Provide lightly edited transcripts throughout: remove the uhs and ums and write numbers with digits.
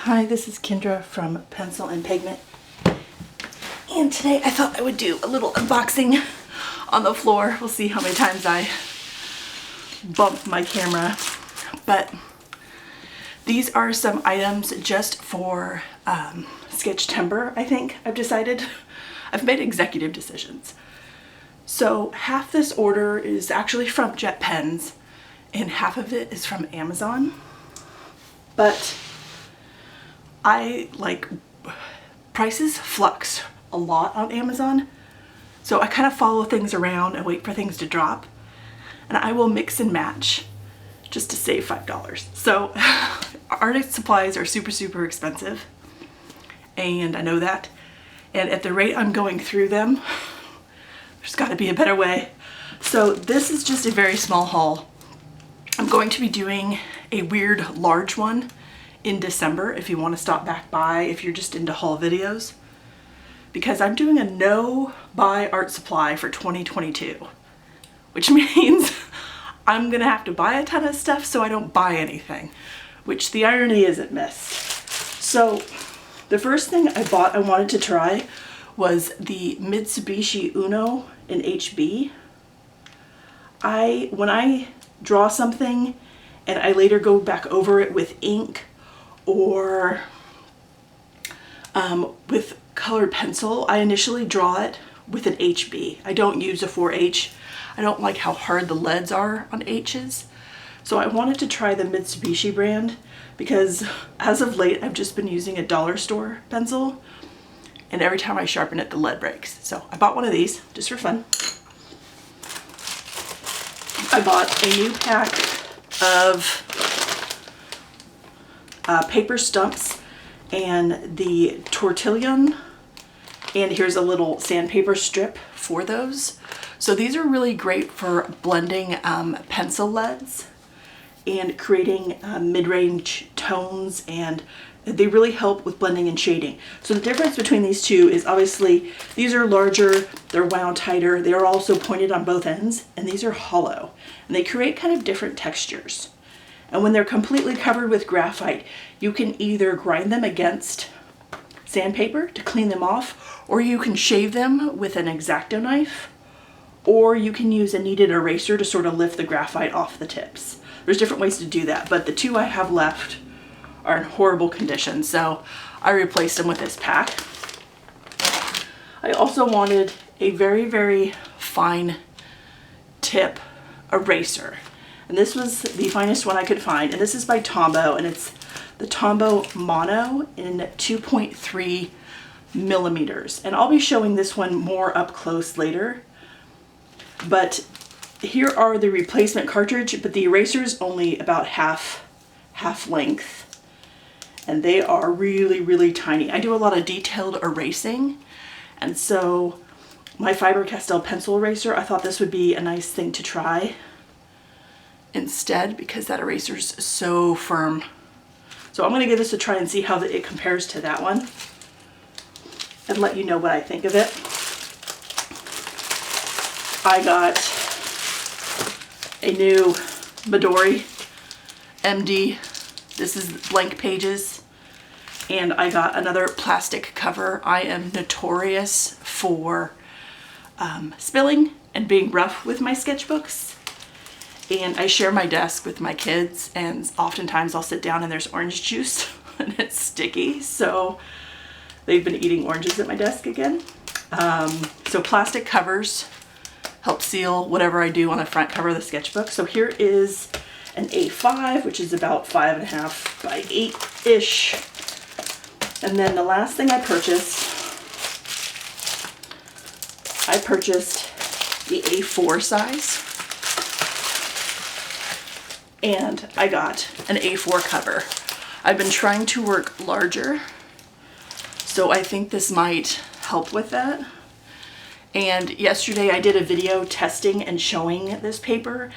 Hi, this is Kendra from Pencil and Pigment, and today I thought I would do a little unboxing on the floor. We'll see how many times I bump my camera, but these are some items just for SketchTember. I think I've decided. I've made executive decisions. So half this order is actually from Jet Pens and half of it is from Amazon, but prices flux a lot on Amazon, so I kind of follow things around and wait for things to drop, and I will mix and match just to save $5. So art supplies are super expensive, and I know that, and at the rate I'm going through them, there's got to be a better way. So this is just a very small haul. I'm going to be doing a weird large one in December if you want to stop back by, if you're just into haul videos, because I'm doing a no buy art supply for 2022, which means I'm gonna have to buy a ton of stuff so I don't buy anything, which the irony isn't missed. So the first thing I bought I wanted to try was the Mitsubishi Uno in HB. When I draw something and I later go back over it with ink or with colored pencil, I initially draw it with an HB. I don't use a 4H. I don't like how hard the leads are on H's. So I wanted to try the Mitsubishi brand because as of late I've just been using a dollar store pencil, and every time I sharpen it the lead breaks. So I bought one of these just for fun. I bought a new pack of paper stumps and the tortillon, and here's a little sandpaper strip for those. So these are really great for blending pencil leads and creating mid-range tones, and they really help with blending and shading. So the difference between these two is obviously these are larger, they're wound tighter, they are also pointed on both ends, and these are hollow, and they create kind of different textures. And when they're completely covered with graphite, you can either grind them against sandpaper to clean them off, or you can shave them with an X-Acto knife, or you can use a kneaded eraser to sort of lift the graphite off the tips. There's different ways to do that, but the two I have left are in horrible condition, so I replaced them with this pack. I also wanted a very fine tip eraser, and this was the finest one I could find, and this is by Tombow, and it's the Tombow Mono in 2.3 millimeters, and I'll be showing this one more up close later. But here are the replacement cartridge, but the eraser is only about half length, and they are really tiny. I do a lot of detailed erasing, and so my Faber-Castell pencil eraser, I thought this would be a nice thing to try instead because that eraser's so firm. So I'm gonna give this a try and see how it compares to that one and let you know what I think of it. I got a new Midori MD. This is blank pages. And I got another plastic cover. I am notorious for spilling and being rough with my sketchbooks. And I share my desk with my kids, and oftentimes I'll sit down and there's orange juice and it's sticky. So they've been eating oranges at my desk again. So plastic covers help seal whatever I do on the front cover of the sketchbook. So here is an A5, which is about 5.5 by 8-ish. And then the last thing I purchased the A4 size. And I got an A4 cover. I've been trying to work larger, so I think this might help with that. And yesterday I did a video testing and showing this paper,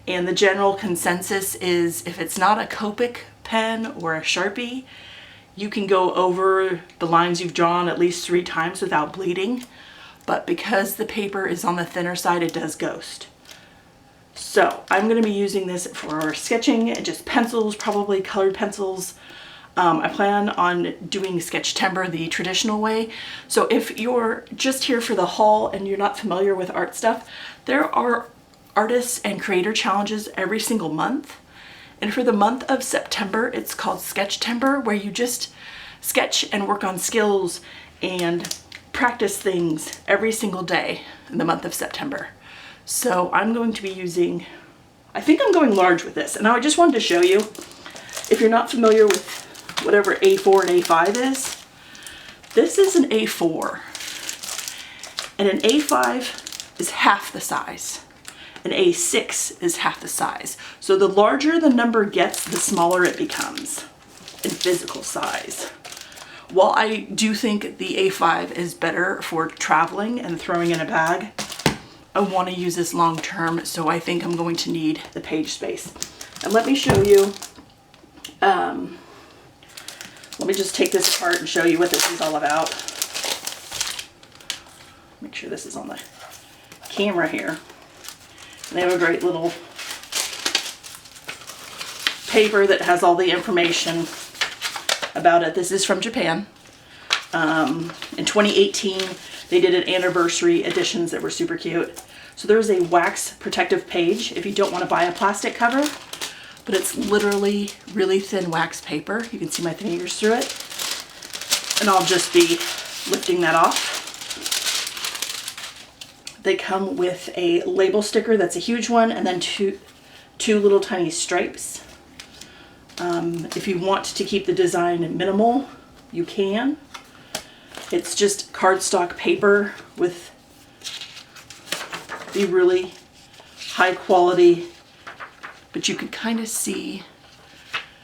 and the general consensus is if it's not a Copic pen or a Sharpie, you can go over the lines you've drawn at least 3 times without bleeding. But because the paper is on the thinner side, it does ghost. So I'm going to be using this for sketching, just pencils, probably colored pencils. I plan on doing SketchTember the traditional way. So if you're just here for the haul and you're not familiar with art stuff, there are artists and creator challenges every single month. And for the month of September, it's called SketchTember, where you just sketch and work on skills and practice things every single day in the month of September. So I'm going to be using, I think I'm going large with this. And now I just wanted to show you, if you're not familiar with whatever A4 and A5 is, this is an A4. And an A5 is half the size. An A6 is half the size. So the larger the number gets, the smaller it becomes in physical size. While I do think the A5 is better for traveling and throwing in a bag, I want to use this long term, so I think I'm going to need the page space. And let me show you, let me just take this apart and show you what this is all about. Make sure this is on the camera here. And they have a great little paper that has all the information about it. This is from Japan. In 2018, they did an anniversary editions that were super cute. So there's a wax protective page if you don't want to buy a plastic cover, but it's literally really thin wax paper. You can see my fingers through it. And I'll just be lifting that off. They come with a label sticker that's a huge one, and then two little tiny stripes. If you want to keep the design minimal, you can. It's just cardstock paper with the really high quality, but you can kind of see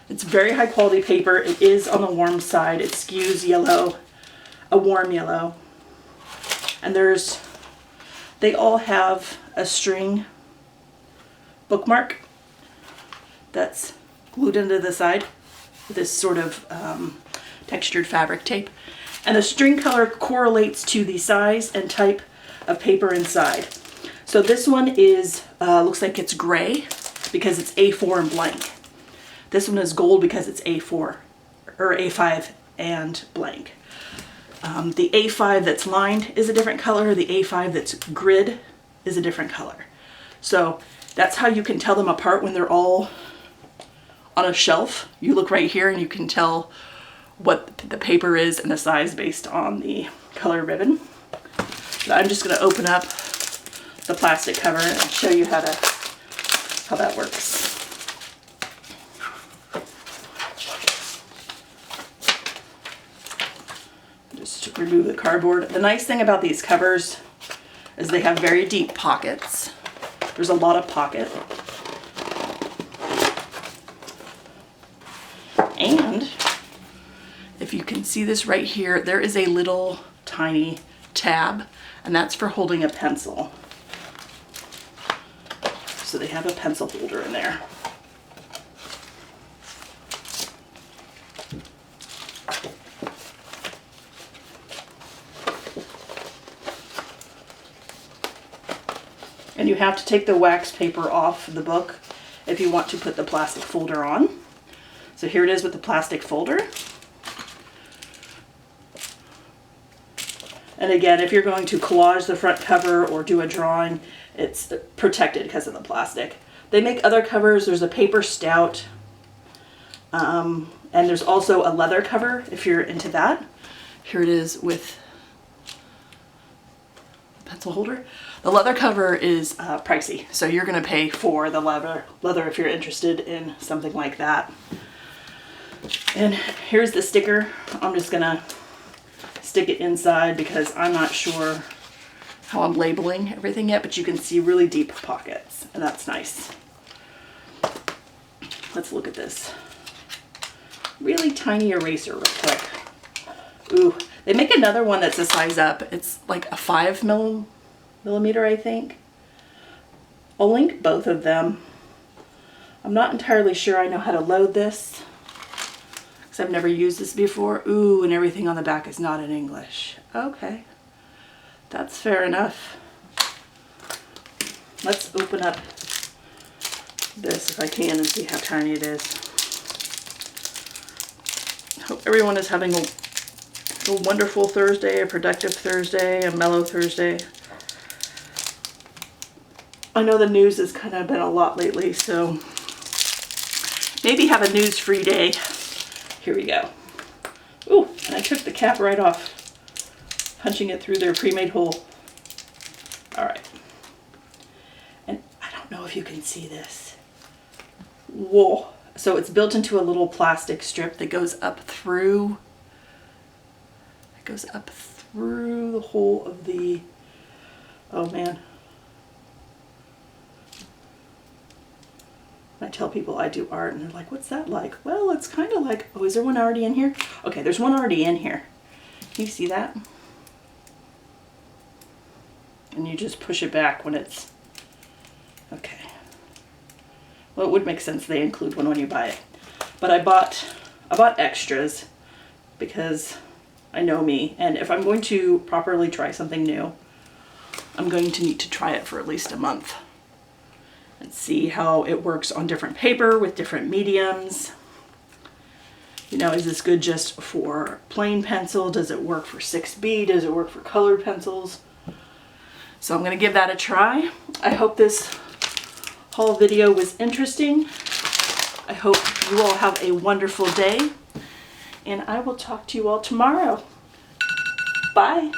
it's very high quality paper. It is on the warm side. It skews yellow, a warm yellow. And they all have a string bookmark that's glued into the side with this sort of textured fabric tape. And the string color correlates to the size and type of paper inside. So this one is, looks like it's gray because it's A4 and blank. This one is gold because it's A4 or A5 and blank. The A5 that's lined is a different color. The A5 that's grid is a different color. So that's how you can tell them apart when they're all on a shelf. You look right here and you can tell what the paper is and the size based on the color ribbon. So I'm just going to open up the plastic cover and show you how that works. Just remove the cardboard. The nice thing about these covers is they have very deep pockets. There's a lot of pocket. And if you can see this right here, there is a little tiny tab, and that's for holding a pencil. So they have a pencil holder in there. And you have to take the wax paper off the book if you want to put the plastic folder on. So here it is with the plastic folder. And again, if you're going to collage the front cover or do a drawing, it's protected because of the plastic. They make other covers. There's a paper stout. And there's also a leather cover if you're into that. Here it is with the pencil holder. The leather cover is pricey, so you're going to pay for the leather if you're interested in something like that. And here's the sticker. I'm just going to stick it inside because I'm not sure how I'm labeling everything yet, but you can see really deep pockets, and that's nice. Let's look at this. Really tiny eraser real quick. Ooh, they make another one that's a size up. It's like a 5 millimeter, I think. I'll link both of them. I'm not entirely sure I know how to load this, because I've never used this before. Ooh, and everything on the back is not in English. Okay, that's fair enough. Let's open up this if I can and see how tiny it is. Hope everyone is having a wonderful Thursday, a productive Thursday, a mellow Thursday. I know the news has kind of been a lot lately, so maybe have a news-free day. Here we go. Ooh, and I took the cap right off, punching it through their pre-made hole. All right. And I don't know if you can see this. Whoa. So it's built into a little plastic strip that goes up through, the whole of the, oh man. I tell people I do art and they're like, what's that like? Well, it's kind of like, oh, is there one already in here? Okay, there's one already in here. Can you see that? And you just push it back when it's, okay. Well, it would make sense they include one when you buy it. But I bought extras because I know me. And if I'm going to properly try something new, I'm going to need to try it for at least a month and see how it works on different paper with different mediums. You know, is this good just for plain pencil? Does it work for 6B? Does it work for colored pencils? So I'm going to give that a try. I hope this haul video was interesting. I hope you all have a wonderful day, and I will talk to you all tomorrow. Bye.